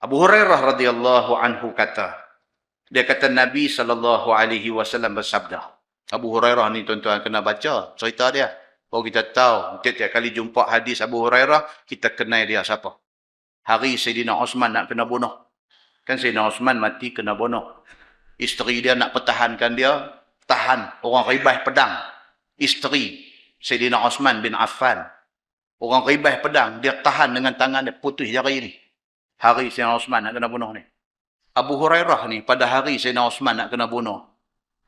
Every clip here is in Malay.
Abu Hurairah radhiyallahu anhu kata, dia kata Nabi SAW bersabda. Abu Hurairah ni tuan-tuan kena baca cerita dia. Baru kita tahu, tiap-tiap kali jumpa hadis Abu Hurairah, kita kenal dia siapa. Hari Sayyidina Osman nak kena bunuh. Kan Sayyidina Osman mati kena bunuh. Isteri dia nak pertahankan dia, tahan. Orang ribah pedang. Isteri Sayyidina Osman bin Affan. Orang ribah pedang, dia tahan dengan tangan dia, putus jari ni. Hari Sayyidina Osman nak kena bunuh ni. Abu Hurairah ni, pada hari Sayyidina Osman nak kena bunuh,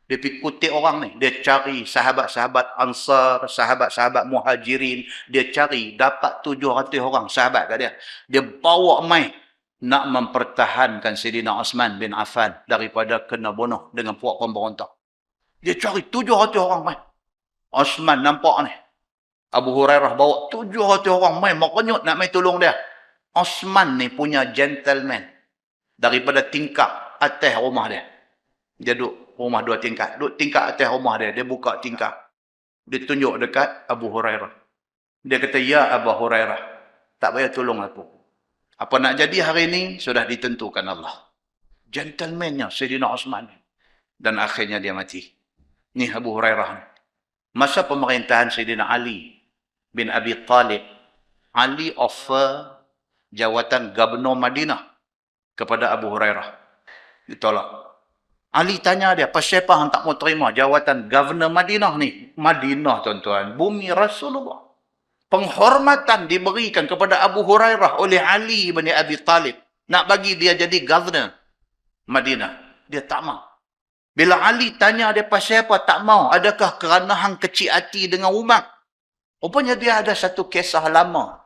dia pergi kutip orang ni. Dia cari sahabat-sahabat Ansar, sahabat-sahabat Muhajirin. Dia cari, dapat 700 orang sahabat kat dia. Dia bawa mai nak mempertahankan Sayyidina Osman bin Affan daripada kena bunuh dengan puak pemberontak. Dia cari 700 orang mai. Osman nampak ni. Abu Hurairah bawa 700 orang mai makanyut nak mai tolong dia. Osman ni punya gentleman. Daripada tingkap atas rumah dia. Dia duduk rumah 2 tingkat. Duduk tingkat atas rumah dia. Dia buka tingkap. Dia tunjuk dekat Abu Hurairah. Dia kata, ya Abu Hurairah, tak payah tolong aku. Apa nak jadi hari ini, sudah ditentukan Allah. Gentlemannya Sayyidina Osman. Dan akhirnya dia mati. Ni Abu Hurairah ni. Masa pemerintahan Sayyidina Ali bin Abi Talib, Ali offer jawatan Gubernur Madinah kepada Abu Hurairah. Ditolak. Ali tanya dia, pasal apa hang tak mau terima jawatan Gubernur Madinah ni? Madinah tuan-tuan, bumi Rasulullah. Penghormatan diberikan kepada Abu Hurairah oleh Ali bin Abi Talib. Nak bagi dia jadi Governor Madinah. Dia tak mau. Bila Ali tanya dia pasal apa tak mau, adakah kerana hang kecil hati dengan Umar? Rupanya dia ada satu kisah lama.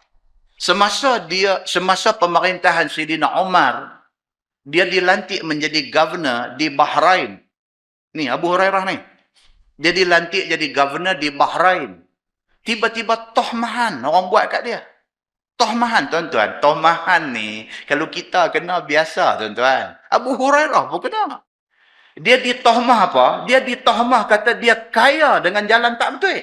Semasa pemerintahan Sayyidina Umar, dia dilantik menjadi governor di Bahrain. Ni Abu Hurairah ni. Dia dilantik jadi governor di Bahrain. Tiba-tiba tohmahan orang buat kat dia. Tohmahan tuan-tuan. Tohmahan ni kalau kita kena biasa tuan-tuan. Abu Hurairah pun kena. Dia ditohmah apa? Dia ditohmah kata dia kaya dengan jalan tak betul.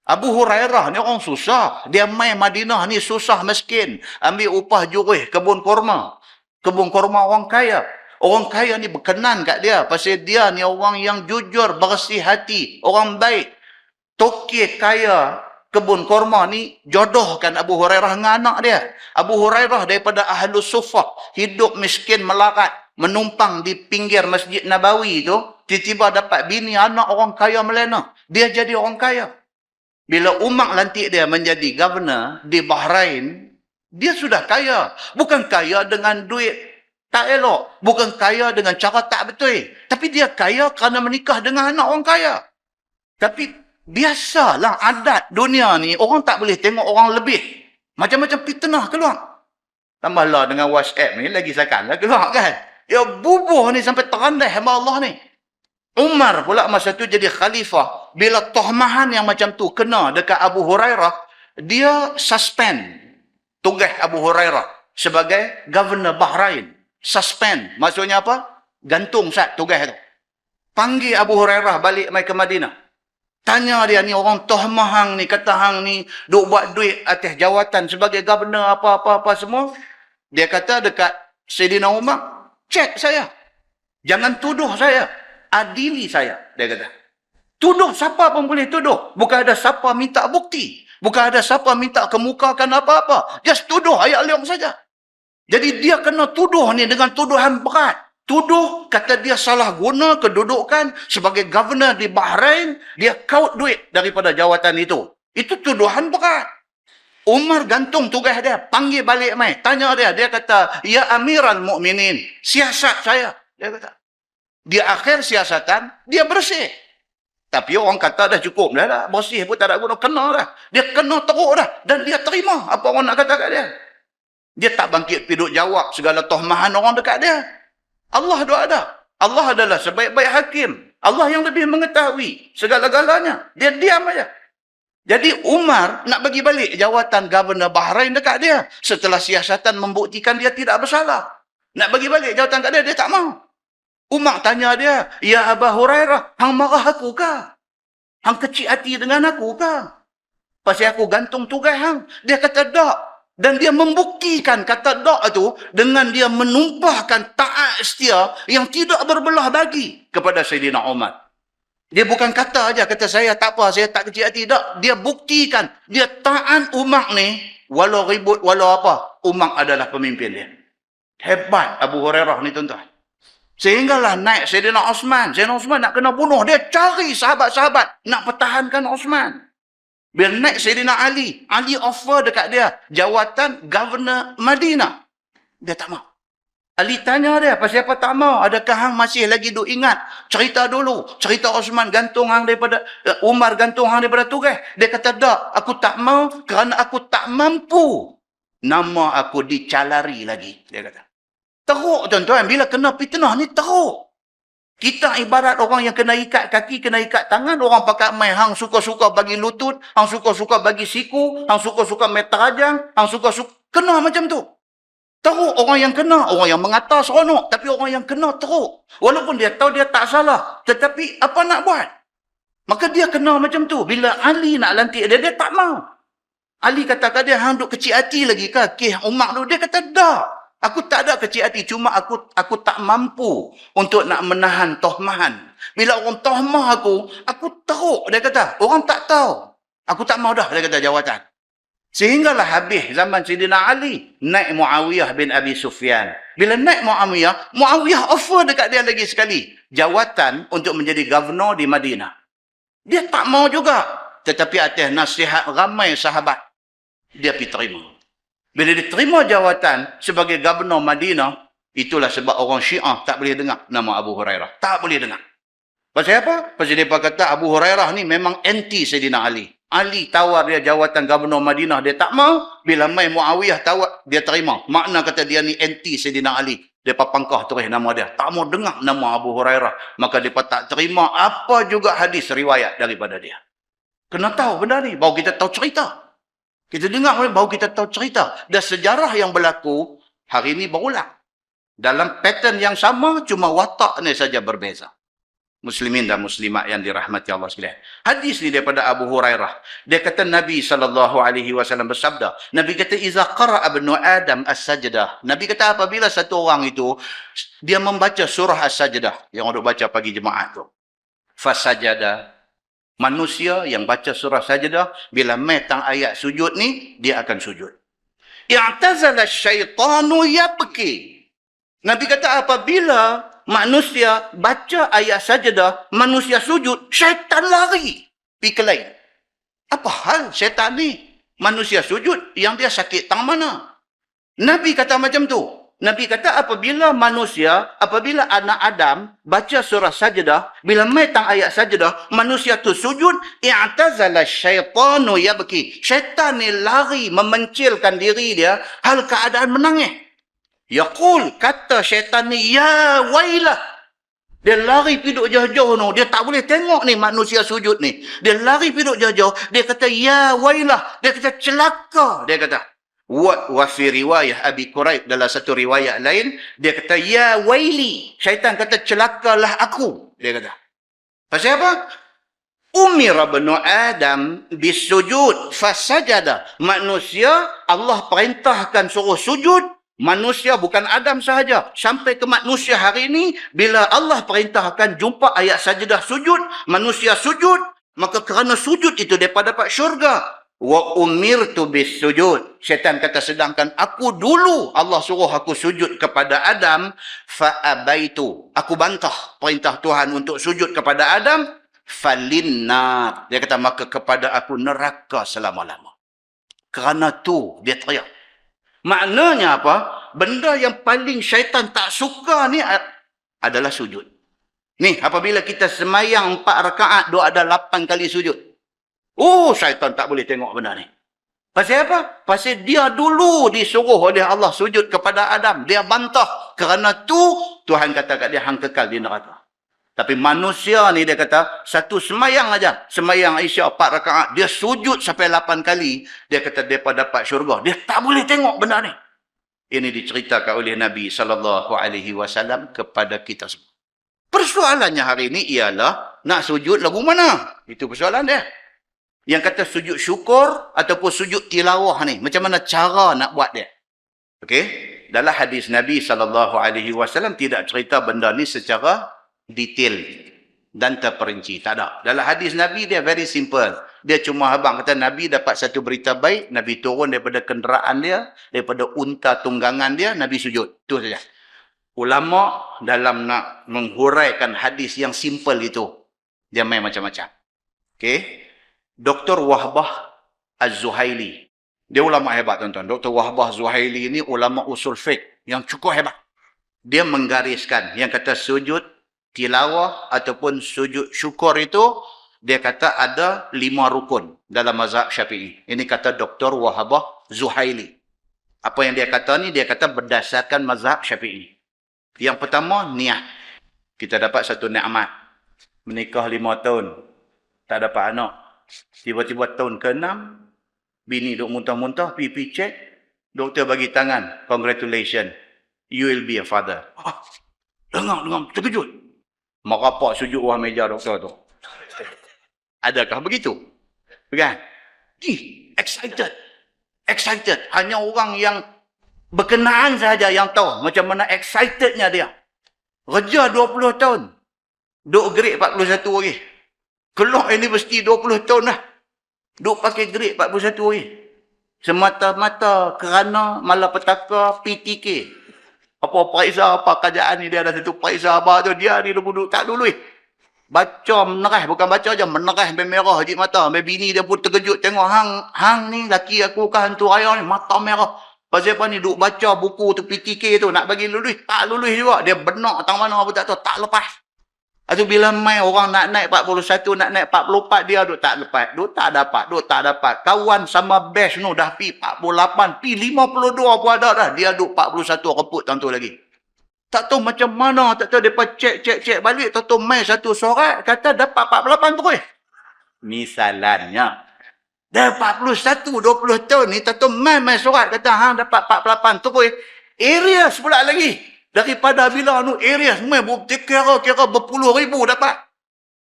Abu Hurairah ni orang susah. Dia main Madinah ni susah miskin. Ambil upah jurih kebun kurma. Kebun kurma orang kaya. Orang kaya ni berkenan kat dia. Pasal dia ni orang yang jujur, bersih hati. Orang baik. Tokek kaya kebun kurma ni jodohkan Abu Hurairah dengan anak dia. Abu Hurairah daripada Ahlus Suffah. Hidup miskin melarat. Menumpang di pinggir Masjid Nabawi tu. Tiba-tiba dapat bini anak orang kaya melena. Dia jadi orang kaya. Bila Umar lantik dia menjadi governor di Bahrain, dia sudah kaya. Bukan kaya dengan duit tak elok. Bukan kaya dengan cara tak betul. Tapi dia kaya kerana menikah dengan anak orang kaya. Tapi biasalah adat dunia ni, orang tak boleh tengok orang lebih. Macam-macam fitnah keluar. Tambahlah dengan WhatsApp ni, lagi sakanlah keluar kan. Ya bubuh ni sampai terandai hamba Allah ni. Umar pula masa tu jadi khalifah. Bila tohmahan yang macam tu kena dekat Abu Hurairah, dia suspend tugas Abu Hurairah sebagai governor Bahrain. Suspend. Maksudnya apa? Gantung sat tugas tu. Panggil Abu Hurairah balik mai ke Madinah. Tanya dia ni orang tohmah hang ni, kata hang ni duk buat duit atas jawatan sebagai governor apa-apa semua. Dia kata dekat Sayyidina Umar, cek saya. Jangan tuduh saya. Adili saya, dia kata. Tuduh siapa pun boleh tuduh. Bukan ada siapa minta bukti. Bukan ada siapa minta kemukakan apa-apa. Just tuduh ayat leong saja. Jadi dia kena tuduh ni dengan tuduhan berat. Tuduh kata dia salah guna kedudukan sebagai governor di Bahrain. Dia kaut duit daripada jawatan itu. Itu tuduhan berat. Umar gantung tugas dia. Panggil balik mai. Tanya dia. Dia kata, ya Amiral Mukminin, siasat saya. Dia kata. Di akhir siasatan, dia bersih. Tapi orang kata dah cukup dah. Bersih pun tak ada guna. Kena dah. Dia kena teruk dah. Dan dia terima apa orang nak kata kat dia. Dia tak bangkit piduk jawab segala tohmahan orang dekat dia. Allah tu ada. Allah adalah sebaik-baik hakim. Allah yang lebih mengetahui segala-galanya. Dia diam aja. Jadi Umar nak bagi balik jawatan Governor Bahrain dekat dia. Setelah siasatan membuktikan dia tidak bersalah. Nak bagi balik jawatan kat dia, dia tak mau. Umar tanya dia, ya Abu Hurairah, hang marah aku kah? Hang kecil hati dengan aku kah? Pasal aku gantung tugas hang. Dia kata, tak. Dan dia membuktikan kata dak itu dengan dia menumpahkan taat setia yang tidak berbelah bagi kepada Sayyidina Umar. Dia bukan kata aja, kata saya tak apa, saya tak kecil hati. Tak. Dia buktikan, dia taat Umar ni, walau ribut, walau apa, Umar adalah pemimpin dia. Hebat Abu Hurairah ni tuan-tuan. Sehinggalah naik Sayyidina Osman. Sayyidina Osman nak kena bunuh. Dia cari sahabat-sahabat nak pertahankan Osman. Bila naik Sayyidina Ali, Ali offer dekat dia jawatan Governor Madinah. Dia tak mau. Ali tanya dia, pasal apa tak mau? Adakah hang masih lagi duk ingat cerita dulu? Cerita Osman gantung hang daripada, Umar gantung hang daripada tugas. Dia kata, tak, aku tak mau kerana aku tak mampu. Nama aku dicalari lagi. Dia kata. Teruk tuan-tuan, bila kena fitnah ni teruk. Kita ibarat orang yang kena ikat kaki, kena ikat tangan. Orang pakai main, hang suka-suka bagi lutut, hang suka-suka bagi siku, hang suka-suka main terajang, hang suka-suka, kena macam tu. Teruk orang yang kena, orang yang mengata seronok. Tapi orang yang kena teruk. Walaupun dia tahu dia tak salah. Tetapi apa nak buat? Maka dia kena macam tu. Bila Ali nak lantik dia, dia tak mau. Ali kata kat dia, hang duk kecil hati lagi ke? Umar tu, dia kata, dah. Aku tak ada kecil hati, cuma aku tak mampu untuk nak menahan tohmahan. Bila orang tohmah aku teruk, dia kata. Orang tak tahu. Aku tak mau dah, dia kata jawatan. Sehinggalah habis zaman Sayyidina Ali, naik Muawiyah bin Abi Sufyan. Bila naik Muawiyah, Muawiyah offer dekat dia lagi sekali jawatan untuk menjadi governor di Madinah. Dia tak mau juga. Tetapi atas nasihat ramai sahabat, dia pergi terima. Bila diterima jawatan sebagai Gubernur Madinah, itulah sebab orang Syiah tak boleh dengar nama Abu Hurairah. Tak boleh dengar. Pasal apa? Pasal mereka kata Abu Hurairah ni memang anti Sayyidina Ali. Ali tawar dia jawatan Gubernur Madinah, dia tak mau. Bila mai Muawiyah tawar, dia terima. Makna kata dia ni anti Sayyidina Ali. Dia pangkah terus nama dia. Tak mau dengar nama Abu Hurairah. Maka dia tak terima apa juga hadis riwayat daripada dia. Kena tahu benda ni. Baru kita tahu cerita. Kita dengar baru kita tahu cerita. Dan sejarah yang berlaku hari ini berulang. Dalam pattern yang sama, cuma watak ni saja berbeza. Muslimin dan muslimat yang dirahmati Allah sekalian. Hadis ni daripada Abu Hurairah. Dia kata Nabi SAW bersabda. Nabi kata, Iza qara'a ibnu Adam as-sajdah. Nabi kata apabila satu orang itu, dia membaca surah as-sajdah. Yang orang baca pagi jemaah tu. Fasajada. Manusia yang baca surah sajdah, bila metang ayat sujud ni, dia akan sujud. I'tazala syaitanu yabki. Nabi kata apabila manusia baca ayat sajdah, manusia sujud, syaitan lari. Pergi ke lain. Apa hal syaitan ni? Manusia sujud, yang dia sakit tang mana? Nabi kata macam tu. Nabi kata apabila anak Adam baca surah sajdah, bila metang ayat sajdah, manusia tu sujud, i'tazala syaitanu yabki. Syaitan ni lari memencilkan diri dia, hal keadaan menangis. Yaqul, kata syaitan ni, ya wailah. Dia lari piduk jauh-jauh no. Dia tak boleh tengok ni manusia sujud ni. Dia lari piduk jauh-jauh. Dia kata, ya wailah. Dia kata, celaka. Dia kata. Wa fi riwayah Abi Quraib, dalam satu riwayat lain, dia kata, ya waili. Syaitan kata, celakalah aku. Dia kata. Pasal apa? Umira ibnu Adam bisujud fasajada. Manusia, Allah perintahkan suruh sujud. Manusia bukan Adam sahaja. Sampai ke manusia hari ini, bila Allah perintahkan jumpa ayat sajdah sujud, manusia sujud, maka kerana sujud itu mereka dapat syurga. Wa umirtu bis sujud. Syaitan kata sedangkan aku dulu Allah suruh aku sujud kepada Adam, fa abaitu. Aku bantah perintah Tuhan untuk sujud kepada Adam, falinnar. Dia kata maka kepada aku neraka selama-lama. Kerana tu dia teriak. Maknanya apa? Benda yang paling syaitan tak suka ni adalah sujud. Ni apabila kita semayang 4 rakaat, dia ada 8 kali sujud. Oh, syaitan tak boleh tengok benda ni. Pasal apa? Pasal dia dulu disuruh oleh Allah sujud kepada Adam. Dia bantah. Kerana tu, Tuhan kata kat dia, hang kekal di neraka. Tapi manusia ni dia kata, satu semayang aja. Semayang Isyak 4 rakaat. Dia sujud sampai 8 kali. Dia kata, mereka dapat syurga. Dia tak boleh tengok benda ni. Ini diceritakan oleh Nabi SAW kepada kita semua. Persoalannya hari ini ialah, nak sujud lagu mana? Itu persoalan dia. Yang kata sujud syukur ataupun sujud tilawah ni, macam mana cara nak buat dia? Okey, dalam hadis Nabi SAW tidak cerita benda ni secara detail dan terperinci. Tak ada. Dalam hadis Nabi dia very simple. Dia cuma abang kata Nabi dapat satu berita baik, Nabi turun daripada kenderaan dia, daripada unta tunggangan dia, Nabi sujud. Itu saja. Ulama dalam nak menghuraikan hadis yang simple itu, dia main macam-macam. Okey. Dr. Wahbah Az-Zuhaili. Dia ulama hebat, tuan-tuan. Dr. Wahbah Az-Zuhaili ini ulama usul fiqh yang cukup hebat. Dia menggariskan yang kata sujud tilawah ataupun sujud syukur itu, dia kata ada 5 rukun dalam mazhab Syafi'i. Ini kata Dr. Wahbah Zuhaili. Apa yang dia kata ni, dia kata berdasarkan mazhab Syafi'i. Yang pertama, niat. Kita dapat satu nikmat. Menikah 5 tahun. Tak dapat anak. Tiba-tiba tahun ke-6, bini duk muntah-muntah, pergi cek, doktor bagi tangan, congratulations, you will be a father. Dengar, terkejut. Merapak sujud bawah meja doktor tu. Adakah begitu? Bukan? Excited. Hanya orang yang berkenaan sahaja yang tahu macam mana excitednya dia. Kerja 20 tahun. Duk grade 41 lagi. Keluar universiti 20 tahun dah. Duk pakai grade 41 lagi. Semata-mata kerana malapetaka PTK. Apa periksa, apa kerajaan ni, dia ada satu periksa apa tu, dia ni duduk tak dulu. Baca menerah, bukan baca je, menerah sampai merah je mata. Sampai bini dia pun terkejut tengok, hang ni laki aku ke hantu raya ni, mata merah. Pasal apa ni, duk baca buku tu PTK tu, nak bagi lulus, tak lulus juga. Dia benak tang mana pun tak tahu, tak lepas. Atau bila mai orang nak naik 41, nak naik 44, dia duk tak lepas. Duk tak dapat. Kawan sama batch tu dah pi 48, pi 52 pun ada dah. Dia duk 41 reput tentu lagi. Tak tahu macam mana, tak tahu mereka cek balik, tak tahu mai satu surat, kata dapat 48 terus. Misalnya, dah 41, 20 tahun ni, tak tahu mai surat, kata hang dapat 48 terus. Areas pula lagi. Daripada bila nu area semua kira berpuluh ribu dapat.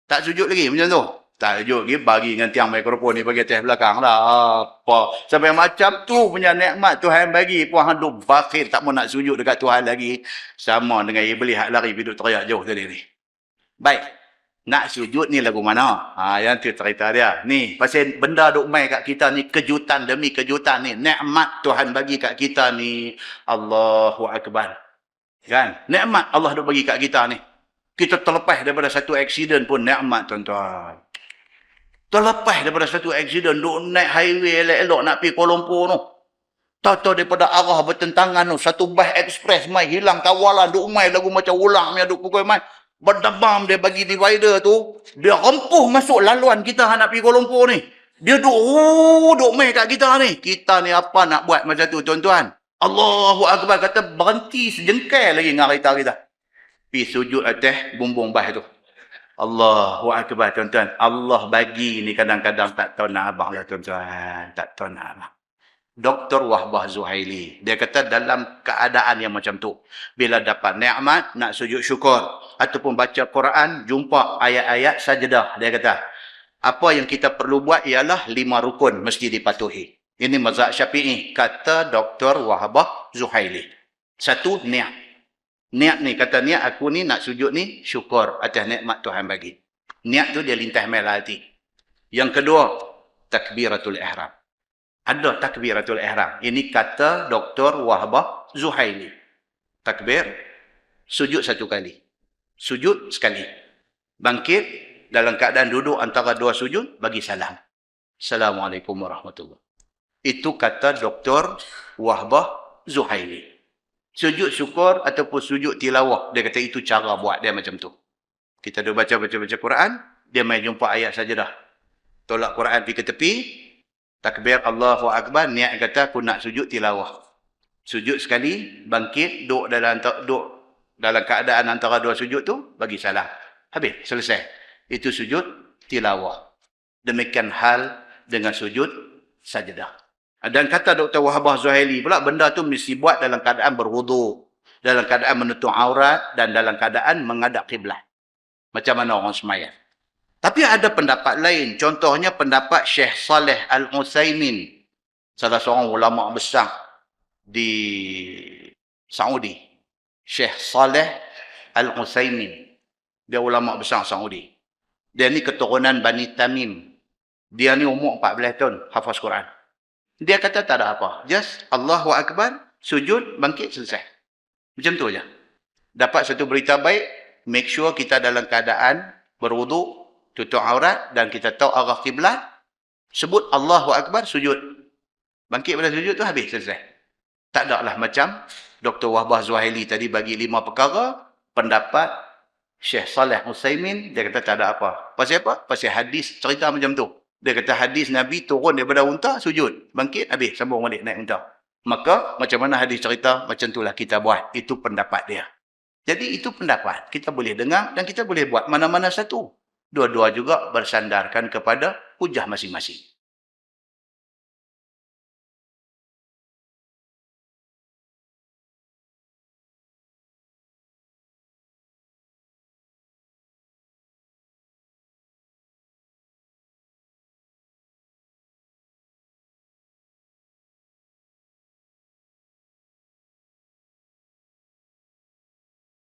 Tak sujud lagi macam tu. Tak sujud lagi, bagi dengan tiang mikrofon ni bagi atas belakang lah. Apa. Sampai macam tu punya nikmat Tuhan bagi. Puan hidup bakhir tak mau nak sujud dekat Tuhan lagi. Sama dengan iblis hak lari hidup teriak jauh tadi ni. Baik. Nak sujud ni lagu mana? Yang tu cerita dia. Ni, pasal benda duk mai kat kita ni, kejutan demi kejutan ni. Nikmat Tuhan bagi kat kita ni. Allahu Akbar. Kan? Nikmat Allah dah bagi kat kita ni. Kita terlepas daripada satu aksiden pun nikmat, tuan-tuan. Terlepas daripada satu aksiden, duk naik highway elok-elok nak pergi Kuala Lumpur tu. Tahu daripada arah bertentangan tu, satu bas ekspres mai hilang kawalan, duk mai lagu macam ulang punya duk pukul mai. Berdebam dia bagi divider tu, dia rempuh masuk laluan kita nak pergi Kuala Lumpur ni. Dia duk mai kat kita ni. Kita ni apa nak buat macam tu, tuan-tuan? Allahu Akbar, kata berhenti sejengkal lagi dengan kereta kita. Pergi sujud atas bumbung bas tu. Allahu Akbar, tuan-tuan. Allah bagi ni kadang-kadang tak tahu nak abang lah, tuan-tuan. Tak tahu nak abang. Dr. Wahbah Zuhaili. Dia kata dalam keadaan yang macam tu. Bila dapat nikmat, nak sujud syukur. Ataupun baca Quran, jumpa ayat-ayat sajdah. Dia kata, apa yang kita perlu buat ialah 5 rukun mesti dipatuhi. Ini mazhab Syafi'i, kata Dr. Wahbah Zuhaili. Satu, niat. Niat ni, kata niat aku ni nak sujud ni syukur atas nikmat Tuhan bagi. Niat tu dia lintas mel hati. Yang kedua, takbiratul ihram. Ada takbiratul ihram. Ini kata Dr. Wahbah Zuhaili. Takbir, sujud 1 kali. Sujud sekali. Bangkit, dalam keadaan duduk antara 2 sujud, bagi salam. Assalamualaikum warahmatullahi. Itu kata Dr. Wahbah Zuhaili. Sujud syukur ataupun sujud tilawah. Dia kata itu cara buat dia macam tu. Kita dah baca Quran, dia main jumpa ayat sajdah. Tolak Quran pergi ke tepi, takbir Allahu Akbar, niat kata aku nak sujud tilawah. Sujud sekali, bangkit, duduk dalam keadaan antara 2 sujud tu, bagi salam. Habis, selesai. Itu sujud tilawah. Demikian hal dengan sujud sajdah. Dan kata Dr. Wahbah Zuhaili pula, benda tu mesti buat dalam keadaan berwuduk, dalam keadaan menutup aurat, dan dalam keadaan menghadap kiblat. Macam mana orang semayang. Tapi ada pendapat lain. Contohnya pendapat Syekh Saleh Al-Utsaimin, salah seorang ulama besar di Saudi. Syekh Saleh Al-Utsaimin. Dia ulama besar Saudi. Dia ni keturunan Bani Tamim. Dia ni umur 14 tahun, hafaz Quran. Dia kata tak ada apa. Just Allahu Akbar, sujud, bangkit, selesai. Macam tu aja. Dapat satu berita baik, make sure kita dalam keadaan berwuduk, tutup aurat dan kita tahu arah kiblat, sebut Allahu Akbar, sujud. Bangkit pada sujud tu habis, selesai. Tak ada lah macam Dr. Wahbah Zuhaili tadi bagi 5 perkara, pendapat Syekh Saleh Utsaimin, dia kata tak ada apa. Pasal apa? Pasal hadis cerita macam tu. Dia kata hadis Nabi turun daripada unta, sujud. Bangkit, habis, sambung balik naik unta. Maka, macam mana hadis cerita, macam itulah kita buat. Itu pendapat dia. Jadi, itu pendapat. Kita boleh dengar dan kita boleh buat mana-mana satu. Dua-dua juga bersandarkan kepada hujah masing-masing.